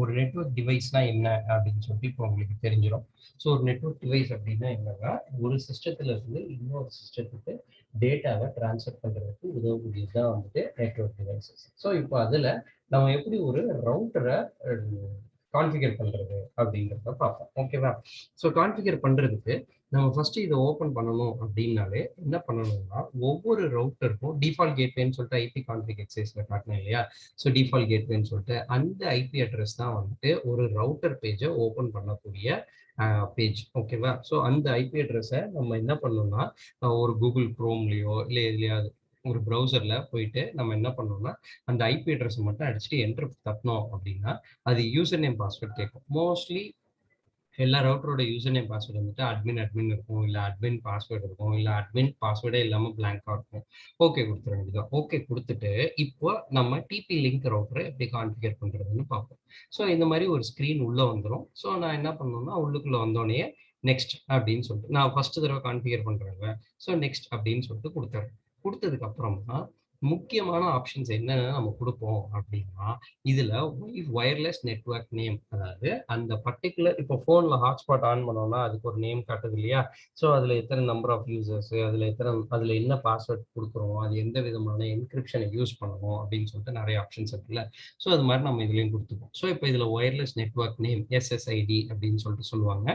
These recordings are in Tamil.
ஒரு நெட்வொர்க் டிவைஸ்னா என்ன அப்படின்னு சொல்லிட்டு இப்போ உங்களுக்கு தெரிஞ்சிடும். ஸோ ஒரு நெட்வொர்க் டிவைஸ் அப்படின்னா என்னன்னா, ஒரு சிஸ்டத்துல இருந்து இன்னொரு சிஸ்டத்துக்கு டேட்டாவை டிரான்ஸ்ஃபர் பண்றதுக்கு உதவக்கூடியது தான் வந்துட்டு நெட்வொர்க் டிவைசஸ். ஸோ இப்போ அதுல நம்ம எப்படி ஒரு ரவுட்டரை கான்ஃபிகர் பண்றது அப்படிங்கிறத பார்ப்போம். ஓகேவா? ஸோ கான்ஃபிகர் பண்றதுக்கு நம்ம ஃபர்ஸ்ட் இதை ஓப்பன் பண்ணணும் அப்படின்னாலே என்ன பண்ணணும்னா, ஒவ்வொரு ரவுட்டருக்கும் டிஃபால்ட் கேட்வேன்னு சொல்லிட்டு ஐபி கான்ஃபிக் எக்ஸசைஸ்ல காட்டினேன் இல்லையா? ஸோ டிஃபால்ட் கேட்வேன்னு சொல்லிட்டு அந்த ஐபி அட்ரஸ் தான் வந்துட்டு ஒரு ரவுட்டர் பேஜை ஓப்பன் பண்ணக்கூடிய பேஜ். ஓகேவா? ஸோ அந்த ஐபி அட்ரஸை நம்ம என்ன பண்ணணும்னா, ஒரு கூகுள் குரோம்லயோ இல்லை எதுலையாவது ஒரு ப்ரௌசர்ல போயிட்டு நம்ம என்ன பண்ணோம்னா, அந்த ஐபி அட்ரஸ் மட்டும் அடிச்சுட்டு என்டர் தட்டணும் அப்படின்னா அது யூசர் நேம் பாஸ்வேர்ட் கேட்கும். மோஸ்ட்லி எல்லா ரவுட்டரோட யூசர் நேம் பாஸ்வேர்டு வந்துட்டு அட்மின் இருக்கும், இல்லை அட்மின் பாஸ்வேர்டு இருக்கும், இல்லை அட்மின் பாஸ்வேர்டே இல்லாமல் பிளாங்காக இருக்கும். ஓகே கொடுத்துட வேண்டியதான். ஓகே கொடுத்துட்டு இப்போ நம்ம டிபி லிங்க் ரவுட்டரை எப்படி கான்ஃபிகர் பண்ணுறதுன்னு பார்ப்போம். ஸோ இந்த மாதிரி ஒரு ஸ்க்ரீன் உள்ளே வந்துடும். ஸோ நான் என்ன பண்ணணும்னா, உள்ளுக்குள்ளே வந்தோடனே நெக்ஸ்ட் அப்படின்னு சொல்லிட்டு நான் ஃபர்ஸ்ட் தடவை கான்ஃபிகர் பண்ணுறேன். ஸோ நெக்ஸ்ட் அப்படின்னு சொல்லிட்டு கொடுத்துறேன். கொடுத்ததுக்கு அப்புறமா முக்கியமான ஆப்ஷன்ஸ் என்னென்ன நம்ம கொடுப்போம் அப்படின்னா, இதுல வயர்லெஸ் நெட்வொர்க் நேம், அதாவது அந்த பர்டிகுலர் இப்போ போன்ல ஹாட்ஸ்பாட் ஆன் பண்ணோம்னா அதுக்கு ஒரு நேம் காட்டுது இல்லையா? ஸோ அதுல எத்தனை நம்பர் ஆஃப் யூசர்ஸ், அதுல என்ன பாஸ்வேர்ட் கொடுக்குறோம், அது எந்த விதமான என்கிரிப்ஷனை யூஸ் பண்ணணும் அப்படின்னு சொல்லிட்டு நிறைய ஆப்ஷன்ஸ் இருக்குல்ல. ஸோ அது மாதிரி நம்ம இதுலயும் கொடுத்துப்போம். ஸோ இப்போ இதுல ஒயர்லெஸ் நெட்வொர்க் நேம் SSID அப்படின்னு சொல்லிட்டு சொல்லுவாங்க.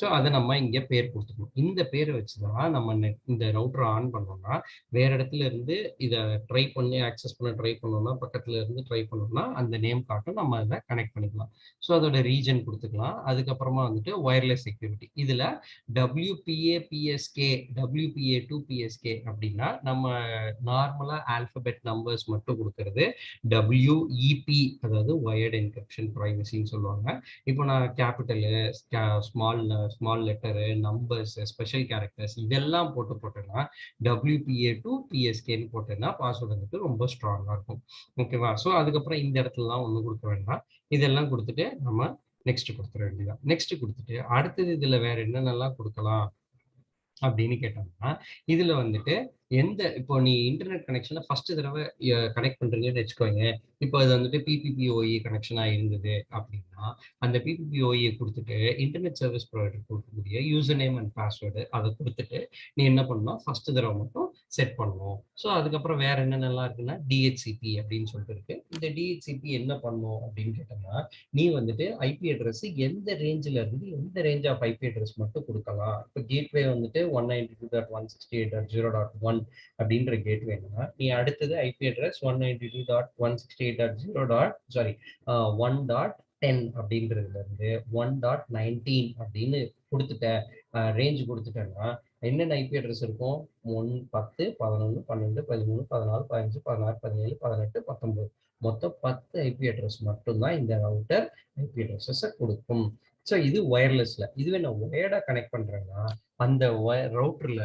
ஸோ அதை நம்ம இங்க பேர் கொடுத்துக்கணும். இந்த பேரை வச்சுதான் நம்ம இந்த ரவுட்டரை ஆன் பண்ணோம்னா வேற இடத்துல இருந்து இதை ட்ரை பண்ணி ஆக்சஸ் பண்ண ட்ரை பண்ணோம்னா, பக்கத்துல இருந்து ட்ரை பண்ணோம்னா அந்த நேம் காட்டும், நம்ம அதை கனெக்ட் பண்ணிக்கலாம். ஸோ அதோட ரீஜன் கொடுத்துக்கலாம். அதுக்கப்புறமா வந்துட்டு ஒயர்லெஸ் செக்யூரிட்டி, இதுல WPA to PSK அப்படின்னா நம்ம நார்மலா ஆல்பபெட் நம்பர்ஸ் மட்டும் கொடுக்கறது. WEP அதாவது வயர்டு என்கிரிப்ஷன் பிரைவசின்னு சொல்லுவாங்க. இப்போ நான் capital, small letter, numbers, special characters இதெல்லாம் போட்டேன்னா WPA to PSKன்னு போட்டேன்னா பாஸ்வேர்டு வந்துட்டு ரொம்ப ஸ்ட்ராங்கா இருக்கும். ஓகேவா? ஸோ அதுக்கப்புறம் இந்த இடத்துலலாம் ஒன்றும் கொடுக்க வேண்டாம். இதெல்லாம் கொடுத்துட்டு நம்ம நெக்ஸ்ட் கொடுத்துட வேண்டியதான். நெக்ஸ்ட் கொடுத்துட்டு அடுத்தது இதுல வேற என்னென்னலாம் கொடுக்கலாம் அப்படின்னு கேட்டோம்னா, இதுல வந்துட்டு இப்போ நீ இன்டர்நெட் கனெக்ஷனை ஃபர்ஸ்ட் தடவை கனெக்ட் பண்றீங்கன்னு வச்சுக்கோங்க. இப்போ அது வந்துட்டு PPPoE கனெக்ஷனா இருந்தது அப்படின்னா, அந்த PPPoE கொடுத்துட்டு இன்டர்நெட் சர்வீஸ் ப்ரொவைடர் கொடுக்கக்கூடிய யூசர் நேம் அண்ட் பாஸ்வேர்டு அதை கொடுத்துட்டு நீ என்ன பண்ணணும், ஃபர்ஸ்ட் தடவை மட்டும் செட் பண்ணணும். ஸோ அதுக்கப்புறம் வேற என்னென்னலாம் இருக்குன்னா, DHCP அப்படின்னு சொல்லிட்டு இருக்கு. இந்த DHCP என்ன பண்ணும் அப்படின்னு கேட்டோம்னா, நீ வந்துட்டு ஐபி அட்ரஸ் எந்த ரேஞ்சில இருந்து எந்த ரேஞ்ச் ஆஃப் ஐபி அட்ரஸ் மட்டும் கொடுக்கலாம். இப்போ கேட்வே வந்துட்டு 192.168.0.1 அப்படின்ற கேட்வேனா, நீ அடுத்தது ஐபி அட்ரஸ் 192.168.0.1.10 அப்படின்றதுல இருந்து 1.19 அப்படின்னு கொடுத்துட்ட ரேஞ்ச் கொடுத்துட்டேன்னா என்னென்ன ஐபி அட்ரஸ் இருக்கும்? 1, 10, 11, 12, 13, 14, 15, 16, 17, 18, 19 மொத்தம் 10 ஐபி அட்ரஸ் மட்டும்தான் இந்த ரவுட்டர் ஐபி அட்ரஸஸை கொடுக்கும். ஸோ இது ஒயர்லெஸ்ல. இதுவே நான் ஒயர்டா கனெக்ட் பண்றேன்னா அந்த ரவுட்டர்ல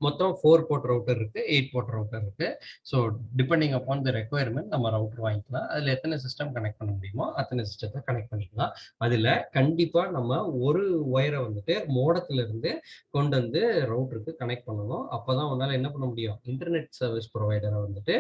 மொத்தம் 4 போர்ட் ரவுட்டர் இருக்கு, 8 போர்ட் ரவுட்டர் இருக்கு. So depending upon the requirement நம்ம ரவுட்டர் வாங்கிக்கலாம். அதுல எத்தனை சிஸ்டம் கனெக்ட் பண்ண முடியுமோ அத்தனை சிஸ்டத்தை கனெக்ட் பண்ணிக்கலாம். அதுல கண்டிப்பா நம்ம ஒரு ஒயரை வந்துட்டு மோடத்துல இருந்து கொண்டு வந்து ரவுட்டருக்கு கனெக்ட் பண்ணணும். அப்பதான் உன்னால என்ன பண்ண முடியும், இன்டர்நெட் சர்வீஸ் ப்ரொவைடரை வந்துட்டு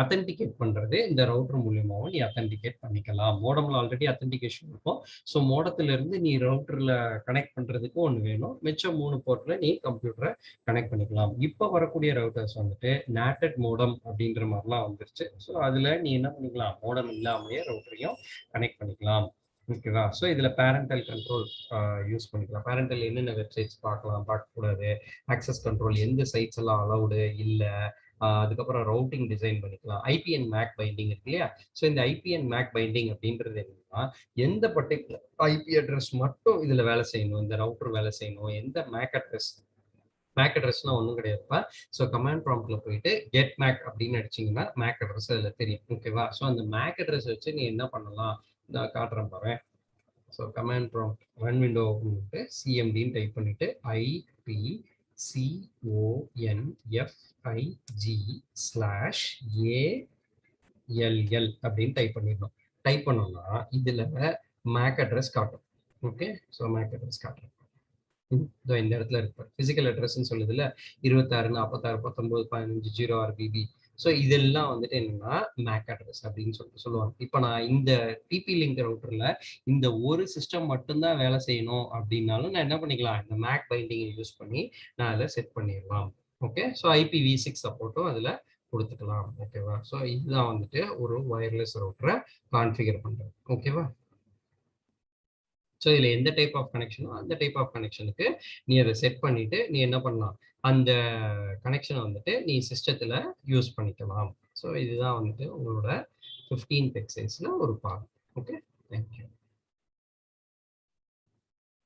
அத்தன்டிகேட் பண்றது இந்த ரவுட்டர் மூலியமாவும் நீ அத்தன்டிகேட் பண்ணிக்கலாம். மோடம்ல ஆல்ரெடி அத்தன்டிகேஷன் இருக்கும். ஸோ மோடத்துல இருந்து நீ ரவுட்டர்ல கனெக்ட் பண்றதுக்கு ஒன்று வேணும். மிச்சம் 3 போர்ட்ல நீ கம்ப்யூட்டரை கனெக்ட் பண்ணிக்கலாம். இப்போ வரக்கூடிய ரவுட்டர்ஸ் வந்துட்டு நேட்டட் மோடம் அப்படின்ற மாதிரிலாம் வந்துருச்சு. ஸோ அதுல நீ என்ன பண்ணிக்கலாம், மோடம் இல்லாமலே ரவுட்டரையும் கனெக்ட் பண்ணிக்கலாம். ஓகேவா? ஸோ இதுல பேரண்டல் கண்ட்ரோல் யூஸ் பண்ணிக்கலாம். பேரண்டல் என்னென்ன வெப்சைட்ஸ் பார்க்கலாம், பார்க்கக்கூடாது, ஆக்சஸ் கண்ட்ரோல் எந்த சைட்ஸ் எல்லாம் அலௌடு இல்லை, அதுக்கப்புறம் ரவுட்டிங் டிசைன் பண்ணிக்கலாம். ஐபி அண்ட் மேக் பைண்டிங் இருக்கு இல்லையா? ஸோ இந்த ஐபி அண்ட் மேக் பைண்டிங் அப்படின்றது என்னன்னா, எந்த பர்டிகுலர் ஐபி அட்ரஸ் மட்டும் இதுல வேலை செய்யணும், இந்த ரவுட்டர் வேலை செய்யணும், எந்த மேக் அட்ரஸ்லாம் ஒன்றும் கிடையாதுப்பா. ஸோ கமாண்ட் ப்ராம்ப்ட்ல போயிட்டு கெட் மேக் அப்படின்னு அடிச்சிங்கன்னா மேக் அட்ரஸ் அதில் தெரியும். ஓகேவா? ஸோ அந்த மேக் அட்ரஸ் வச்சு நீ என்ன பண்ணலாம், நான் காட்டுறேன் பாரு. So command prompt run window பண்ணிட்டு சிஎம்டின்னு டைப் பண்ணிட்டு IPCONFIG/ALL அப்படின்னு டைப் பண்ணிடணும். டைப் பண்ணோம்னா இதுல மேக் அட்ரஸ் காட்டும். ஓகே, ஸோ மேக் அட்ரஸ் காட்டுறேன். இந்த இடத்துல இருக்கு பிசிக்கல் அட்ரஸ்ன்னு சொல்லுதுல 26 46 19 15 06 BB. ஸோ இதெல்லாம் வந்துட்டு என்னன்னா மேக் அட்ரஸ் அப்படின்னு சொல்லிட்டு சொல்லுவாங்க. இப்போ நான் இந்த டிபி லிங்க் ரவுட்டர்ல இந்த ஒரு சிஸ்டம் மட்டும்தான் வேலை செய்யணும் அப்படின்னாலும் நான் என்ன பண்ணிக்கலாம், இந்த மேக் பைண்டிங்கை யூஸ் பண்ணி நான் அதில் செட் பண்ணிடலாம். ஓகே, ஸோ IPv6 சப்போர்ட்டும் அதில் கொடுத்துக்கலாம். ஓகேவா, ஸோ இதுதான் வந்துட்டு ஒரு வயர்லெஸ் ரவுட்டரை கான்ஃபிகர் பண்ணுறது. ஓகேவா, ஸோ இதில் எந்த டைப் ஆஃப் கனெக்ஷனோ அந்த டைப் ஆஃப் கனெக்ஷனுக்கு நீ அதை செட் பண்ணிட்டு நீ என்ன பண்ணலாம், அந்த கனெக்ஷனை வந்துட்டு நீ சிஸ்டத்தில் யூஸ் பண்ணிக்கலாம். ஸோ இதுதான் வந்துட்டு உங்களோட 15th எக்ஸசைஸில் ஒரு பார்ட். Okay, thank you.